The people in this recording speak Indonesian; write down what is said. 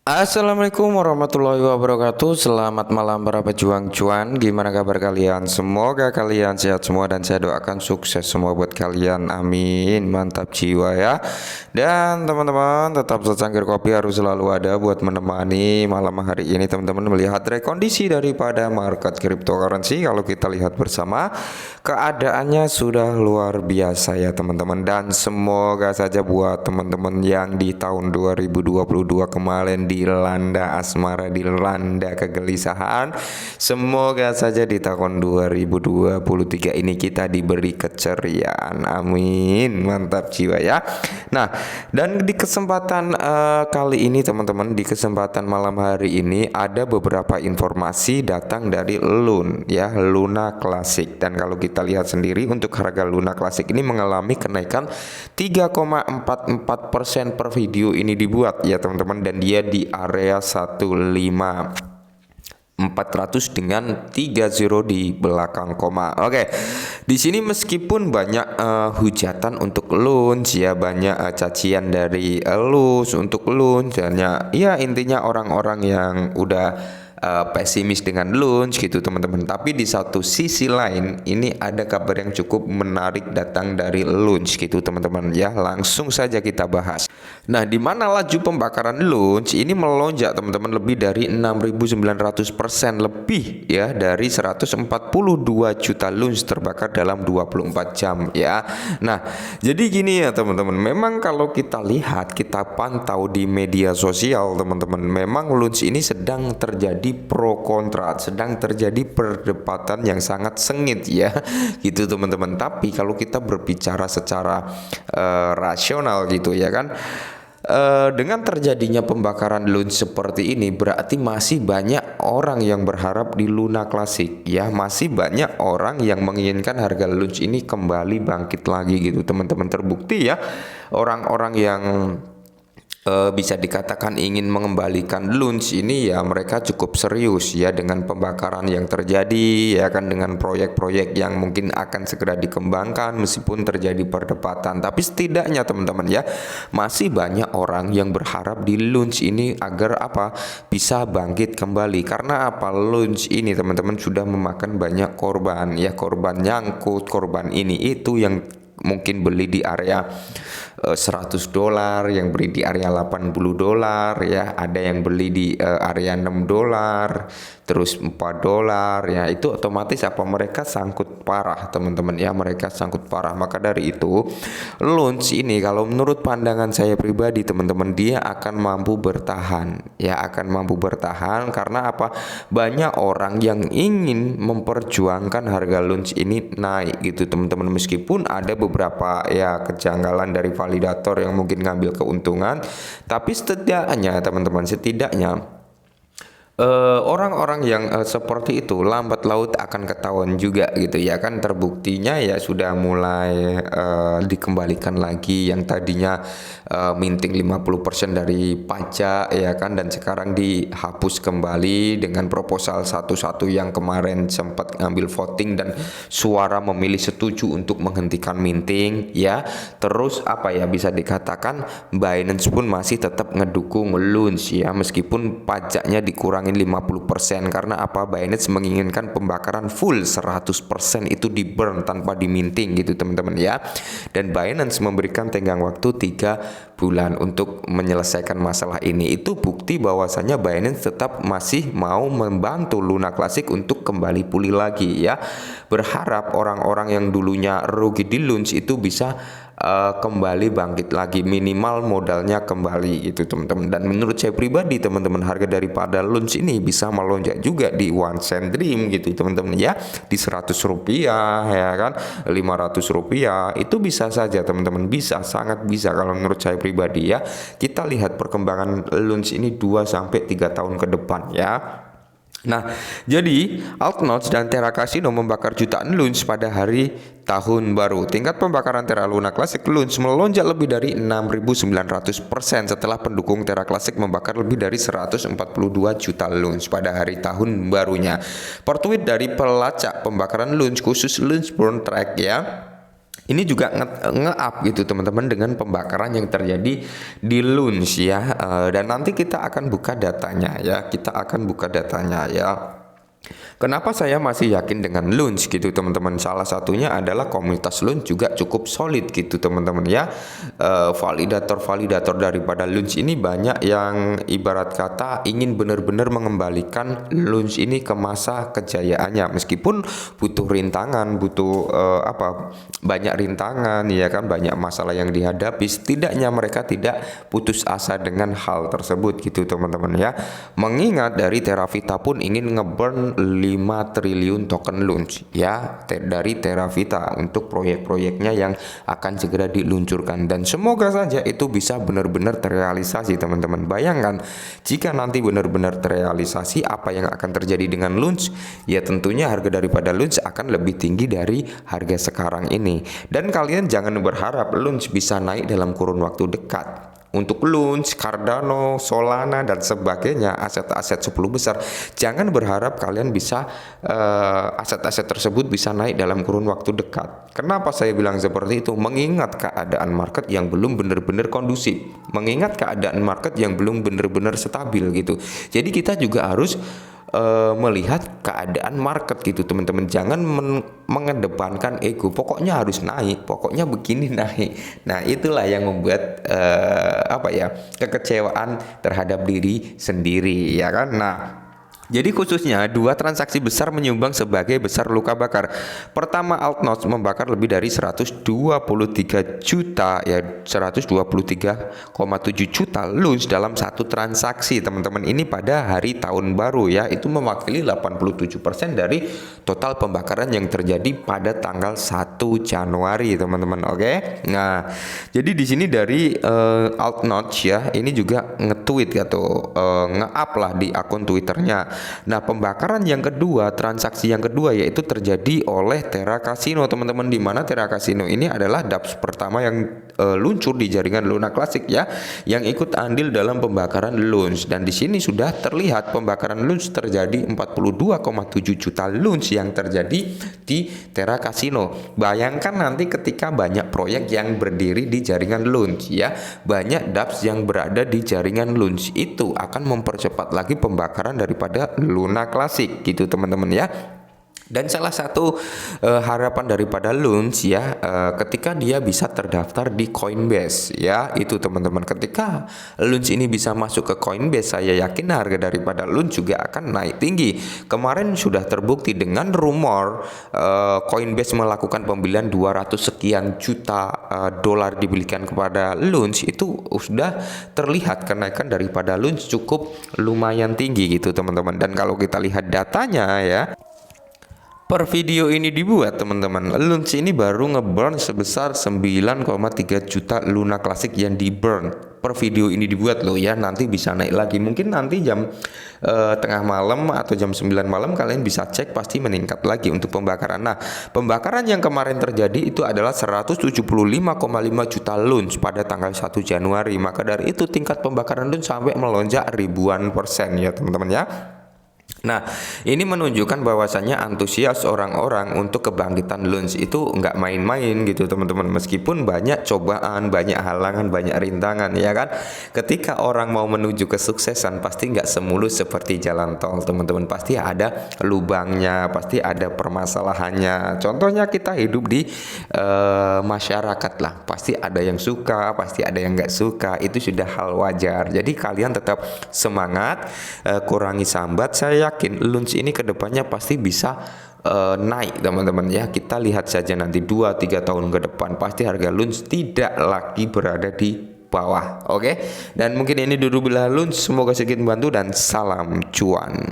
Assalamualaikum warahmatullahi wabarakatuh. Selamat malam para pejuang cuan. Gimana kabar kalian? Semoga kalian sehat semua dan saya doakan sukses semua buat kalian. Amin. Mantap jiwa ya. Dan teman-teman tetap secangkir kopi harus selalu ada buat menemani malam hari ini teman-teman melihat rekondisi daripada market cryptocurrency. Kalau kita lihat bersama, keadaannya sudah luar biasa ya teman-teman, dan semoga saja buat teman-teman yang di tahun 2022 kemarin dilanda asmara, dilanda kegelisahan, semoga saja di tahun 2023 ini kita diberi keceriaan. Amin. Mantap jiwa ya. Nah, dan di kesempatan kali ini teman-teman, di kesempatan malam hari ini ada beberapa informasi datang dari Lun ya, Luna Classic. Dan kalau kita lihat sendiri untuk harga Luna Classic ini mengalami kenaikan 3,44% per video ini dibuat ya teman-teman, dan dia di area 15.400 dengan 30 di belakang koma. Oke. Di sini meskipun banyak hujatan untuk launch ya, banyak cacian dari launch untuk launch, dan ya intinya orang-orang yang udah pesimis dengan launch gitu teman-teman. Tapi di satu sisi lain ini ada kabar yang cukup menarik datang dari launch gitu teman-teman ya. Langsung saja kita bahas. Nah, di mana laju pembakaran launch ini melonjak teman-teman lebih dari 6.900% lebih ya, dari 142 juta launch terbakar dalam 24 jam ya. Nah, jadi gini ya teman-teman, memang kalau kita lihat, kita pantau di media sosial teman-teman, memang launch ini sedang terjadi pro kontra, sedang terjadi perdebatan yang sangat sengit ya gitu teman-teman. Tapi kalau kita berbicara secara rasional gitu ya kan, dengan terjadinya pembakaran launch seperti ini berarti masih banyak orang yang berharap di Luna Classic ya, masih banyak orang yang menginginkan harga launch ini kembali bangkit lagi gitu teman-teman. Terbukti ya, orang-orang yang bisa dikatakan ingin mengembalikan launch ini ya, mereka cukup serius ya dengan pembakaran yang terjadi ya kan, dengan proyek-proyek yang mungkin akan segera dikembangkan meskipun terjadi perdebatan. Tapi setidaknya teman-teman ya, masih banyak orang yang berharap di launch ini agar apa, bisa bangkit kembali. Karena apa, launch ini teman-teman sudah memakan banyak korban ya, korban nyangkut, korban ini itu yang mungkin beli di area $100, yang beli di area $80 ya, ada yang beli di area $6, terus $4 ya. Itu otomatis apa, mereka sangkut parah teman-teman ya, mereka sangkut parah. Maka dari itu launch ini kalau menurut pandangan saya pribadi teman-teman, dia akan mampu bertahan ya, akan mampu bertahan. Karena apa, banyak orang yang ingin memperjuangkan harga launch ini naik gitu teman-teman, meskipun ada beberapa ya kejanggalan dari validator yang mungkin ngambil keuntungan. Tapi setidaknya teman-teman, setidaknya orang-orang yang seperti itu lambat laut akan ketahuan juga gitu ya kan. Terbuktinya ya sudah mulai dikembalikan lagi, yang tadinya minting 50% dari pajak ya kan, dan sekarang dihapus kembali dengan proposal satu-satu yang kemarin sempat ngambil voting dan suara memilih setuju untuk menghentikan minting ya. Terus apa ya, bisa dikatakan Binance pun masih tetap ngedukung launch ya, meskipun pajaknya dikurangi 50%. Karena apa, Binance menginginkan pembakaran full 100% itu di burn tanpa diminting gitu teman-teman ya. Dan Binance memberikan tenggang waktu 3 bulan untuk menyelesaikan masalah ini. Itu bukti bahwasanya Binance tetap masih mau membantu Luna Classic untuk kembali pulih lagi ya. Berharap orang-orang yang dulunya rugi di launch itu bisa kembali bangkit lagi, minimal modalnya kembali gitu teman-teman. Dan menurut saya pribadi teman-teman, harga daripada launch ini bisa melonjak juga di one cent dream gitu teman-teman ya, di $100 ya kan, $500 itu bisa saja teman-teman, bisa, sangat bisa kalau menurut saya pribadi ya. Kita lihat perkembangan launch ini 2-3 tahun ke depan ya. Nah, jadi Altnode dan Terra Casino membakar jutaan launch pada hari tahun baru. Tingkat pembakaran Terra Luna Classic launch melonjak lebih dari 6.900% setelah pendukung Terra Classic membakar lebih dari 142 juta launch pada hari tahun barunya. Per tweet dari pelacak pembakaran launch khusus launch burn track ya, Ini juga nge-up gitu teman-teman dengan pembakaran yang terjadi di lunch ya. Dan nanti kita akan buka datanya ya. Kita akan buka datanya ya. Kenapa saya masih yakin dengan Lunch gitu teman-teman? Salah satunya adalah komunitas Lunch juga cukup solid gitu teman-teman ya. Validator-validator daripada Lunch ini banyak yang ibarat kata ingin benar-benar mengembalikan Lunch ini ke masa kejayaannya, meskipun butuh rintangan, butuh banyak rintangan ya kan, banyak masalah yang dihadapi. Setidaknya mereka tidak putus asa dengan hal tersebut gitu teman-teman ya. Mengingat dari Teravita pun ingin ngeburn 5 triliun token Lunch ya dari Teravita untuk proyek-proyeknya yang akan segera diluncurkan, dan semoga saja itu bisa benar-benar terrealisasi teman-teman. Bayangkan jika nanti benar-benar terrealisasi, apa yang akan terjadi dengan Lunch? Ya tentunya harga daripada Lunch akan lebih tinggi dari harga sekarang ini, dan kalian jangan berharap Lunch bisa naik dalam kurun waktu dekat. Untuk Lunch, Cardano, Solana dan sebagainya, aset-aset 10 besar, jangan berharap kalian bisa aset-aset tersebut bisa naik dalam kurun waktu dekat. Kenapa saya bilang seperti itu? Mengingat keadaan market yang belum benar-benar kondusif, mengingat keadaan market yang belum benar-benar stabil gitu. Jadi kita juga harus melihat keadaan market gitu teman-teman. Jangan mengedepankan ego, pokoknya harus naik, pokoknya begini naik. Nah itulah yang membuat kekecewaan terhadap diri sendiri ya kan. Nah jadi khususnya 2 transaksi besar menyumbang sebagai besar luka bakar. Pertama, Altnode membakar lebih dari 123 juta ya, 123,7 juta Lunch dalam satu transaksi teman-teman. Ini pada hari tahun baru ya, itu mewakili 87% dari total pembakaran yang terjadi pada tanggal 1 Januari teman-teman. Oke. Nah, jadi di sini dari Altnode ya, ini juga nge-tweet atau nge-up lah di akun Twitternya. Nah, pembakaran yang kedua, transaksi yang kedua yaitu terjadi oleh Terra Casino teman-teman, di mana Terra Casino ini adalah dApps pertama yang luncur di jaringan Luna Classic ya, yang ikut andil dalam pembakaran Lunch. Dan di sini sudah terlihat pembakaran Lunch terjadi 42,7 juta Lunch yang terjadi di Terra Casino. Bayangkan nanti ketika banyak proyek yang berdiri di jaringan Lunch ya, banyak dApps yang berada di jaringan Lunch, itu akan mempercepat lagi pembakaran daripada Luna Classic gitu teman-teman ya. Dan salah satu harapan daripada Lunch ya, ketika dia bisa terdaftar di Coinbase ya, itu teman-teman. Ketika Lunch ini bisa masuk ke Coinbase, saya yakin harga daripada Lunch juga akan naik tinggi. Kemarin sudah terbukti dengan rumor Coinbase melakukan pembelian 200 sekian juta dolar dibelikan kepada Lunch, itu sudah terlihat kenaikan daripada Lunch cukup lumayan tinggi gitu teman-teman. Dan kalau kita lihat datanya ya, per video ini dibuat teman-teman, Lunch ini baru ngeburn sebesar 9,3 juta Luna Classic yang di burn. Per video ini dibuat loh ya, nanti bisa naik lagi. Mungkin nanti jam tengah malam atau jam 9 malam kalian bisa cek, pasti meningkat lagi untuk pembakaran. Nah, pembakaran yang kemarin terjadi itu adalah 175,5 juta Lunch pada tanggal 1 Januari. Maka dari itu tingkat pembakaran Lunch sampai melonjak ribuan persen ya teman-teman ya. Nah, ini menunjukkan bahwasannya antusias orang-orang untuk kebangkitan Lunch itu nggak main-main gitu teman-teman. Meskipun banyak cobaan, banyak halangan, banyak rintangan ya kan. Ketika orang mau menuju kesuksesan pasti nggak semulus seperti jalan tol teman-teman. Pasti ada lubangnya, pasti ada permasalahannya. Contohnya kita hidup di masyarakat lah, pasti ada yang suka, pasti ada yang nggak suka. Itu sudah hal wajar. Jadi kalian tetap semangat, kurangi sambat. Saya yakin Lunch ini kedepannya pasti bisa naik teman-teman ya. Kita lihat saja nanti 2-3 tahun ke depan pasti harga Lunch tidak lagi berada di bawah. Oke. Dan mungkin ini dulu bila Lunch, semoga sedikit membantu dan salam cuan.